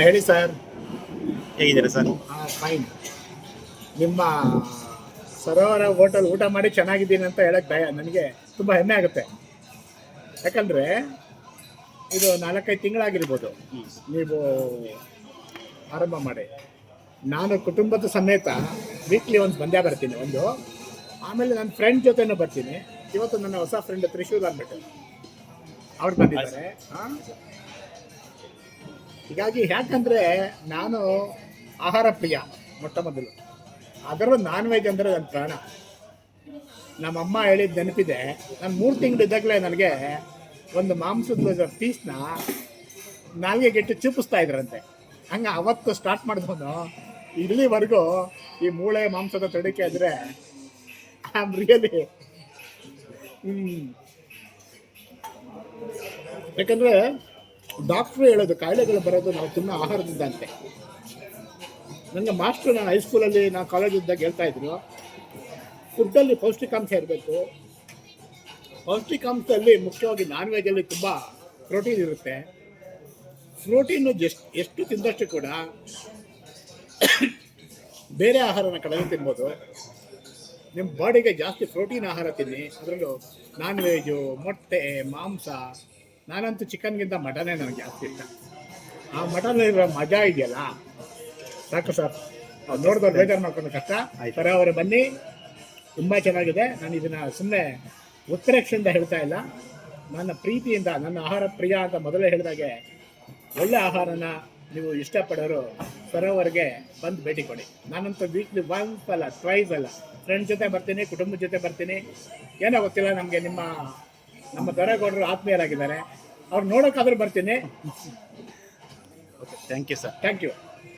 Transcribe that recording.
ಹೇಳಿ ಸರ್. ಹೇಗಿದ್ದೀರಾ sir? Fine. ನಿಮ್ಮ ಸರೋವರ ಹೋಟೆಲ್ ಊಟ ಮಾಡಿ ಚೆನ್ನಾಗಿದ್ದೀನಿ ಅಂತ ಹೇಳಕ್ಕೆ ನನಗೆ ತುಂಬ ಹೆಮ್ಮೆ ಆಗುತ್ತೆ. ಯಾಕಂದರೆ ಇದು 4-5 ತಿಂಗಳಾಗಿರ್ಬೋದು ನೀವು ಆರಂಭ ಮಾಡಿ. ನಾನು ಕುಟುಂಬದ ಸಮೇತ ವೀಕ್ಲಿ ಒಂದು ಬಂದೇ ಬರ್ತೀನಿ. ಆಮೇಲೆ ನನ್ನ ಫ್ರೆಂಡ್ ಜೊತೆನೂ ಬರ್ತೀನಿ. ಇವತ್ತು ನನ್ನ ಹೊಸ ಫ್ರೆಂಡ್ ತ್ರಿಶೂಲ್ ಅಂದ್ಬಿಟ್ಟು ಅವ್ರು ಬಂದಿದ್ದಾರೆ. ಹೀಗಾಗಿ ಯಾಕಂದರೆ ನಾನು ಆಹಾರ ಪ್ರಿಯ ಮೊಟ್ಟ ಮೊದಲು, ಅದರಲ್ಲೂ ನಾನ್ ವೆಜ್ ಅಂದರೆ ನನ್ನ ಪ್ರಾಣ. ನಮ್ಮಮ್ಮ ಹೇಳಿದ ನೆನಪಿದೆ, ನಾನು 3 ತಿಂಗಳಿದ್ದಾಗಲೇ ನನಗೆ ಒಂದು ಮಾಂಸದ ಪೀಸ್ನ ನಾಲ್ಗೆಗೆಟ್ಟು ಚುಪಿಸ್ತಾ ಇದ್ರಂತೆ. ಹಂಗೆ ಅವತ್ತು ಸ್ಟಾರ್ಟ್ ಮಾಡಿದವನು ಇಲ್ಲಿವರೆಗೂ ಈ ಮೂಳೆ ಮಾಂಸದ ತಡಿಕೆ ಅಂದರೆ ಐ ಆಮ್ ರಿಯಲಿ ಯಾಕಂದರೆ ಡಾಕ್ಟ್ರು ಹೇಳೋದು ಕಾಯಿಲೆಗಳು ಬರೋದು ನಾವು ತಿನ್ನೋ ಆಹಾರದಿಂದ ಅಂತೆ. ನನಗೆ ಮಾಸ್ಟ್ರು ನಾನು ಹೈಸ್ಕೂಲಲ್ಲಿ ನಾನು ಕಾಲೇಜಿದ್ದಾಗ ಹೇಳ್ತಾ ಇದ್ರು, ಫುಡ್ಡಲ್ಲಿ ಪೌಷ್ಟಿಕಾಂಶ ಇರಬೇಕು. ಪೌಷ್ಟಿಕಾಂಶದಲ್ಲಿ ಮುಖ್ಯವಾಗಿ ನಾನ್ ವೆಜ್ಜಲ್ಲಿ ತುಂಬ ಪ್ರೋಟೀನ್ ಇರುತ್ತೆ. ಪ್ರೋಟೀನು ಎಷ್ಟು ತಿಂದಷ್ಟು ಕೂಡ ಬೇರೆ ಆಹಾರನ ಕಡಿಮೆ ತಿನ್ಬೋದು. ನಿಮ್ಮ ಬಾಡಿಗೆ ಜಾಸ್ತಿ ಪ್ರೋಟೀನ್ ಆಹಾರ ತಿನ್ನಿ. ಅದರಲ್ಲೂ ನಾನ್ ವೆಜ್ಜು, ಮೊಟ್ಟೆ, ಮಾಂಸ. ನಾನಂತೂ ಚಿಕನ್ಗಿಂತ ಮಟನೇ ನನಗೆ ಜಾಸ್ತಿ ಇಷ್ಟ. ಆ ಮಟನಲ್ಲಿರೋ ಮಜಾ ಇದೆಯಲ್ಲ, ಸಾಕು ಸರ್. ನೋಡಿದವ್ರು ಬೇಜಾರು ಮಾಡ್ಕೊಂಡು ಕಷ್ಟ. ಸರ ಅವರೇ ಬನ್ನಿ, ತುಂಬ ಚೆನ್ನಾಗಿದೆ. ನಾನು ಇದನ್ನು ಸುಮ್ಮನೆ ಉತ್ತರೇಕ್ಷೆಯಿಂದ ಹೇಳ್ತಾ ಇಲ್ಲ, ನನ್ನ ಪ್ರೀತಿಯಿಂದ, ನನ್ನ ಆಹಾರ ಪ್ರಿಯ ಅಂತ ಮೊದಲೇ ಹೇಳಿದಾಗೆ ಒಳ್ಳೆ ಆಹಾರನ ನೀವು ಇಷ್ಟಪಡೋರು ಸರೋವರ್ಗೆ ಬಂದು ಭೇಟಿ ಕೊಡಿ. ನಾನಂತೂ ವೀಕ್ಲಿ ಒನ್ಸ್ ಅಲ್ಲ, ಟ್ವೈಸ್ ಅಲ್ಲ, ಫ್ರೆಂಡ್ಸ್ ಜೊತೆ ಬರ್ತೀನಿ, ಕುಟುಂಬದ ಜೊತೆ ಬರ್ತೀನಿ. ಏನೋ ಗೊತ್ತಿಲ್ಲ ನಮಗೆ, ನಮ್ಮ ದೊರೆಗೌಡರು ಆತ್ಮೀಯರಾಗಿದ್ದಾರೆ, ಅವ್ರು ನೋಡೋಕ್ಕಾದ್ರೂ ಬರ್ತೀನಿ. Okay, thank you sir. Thank you.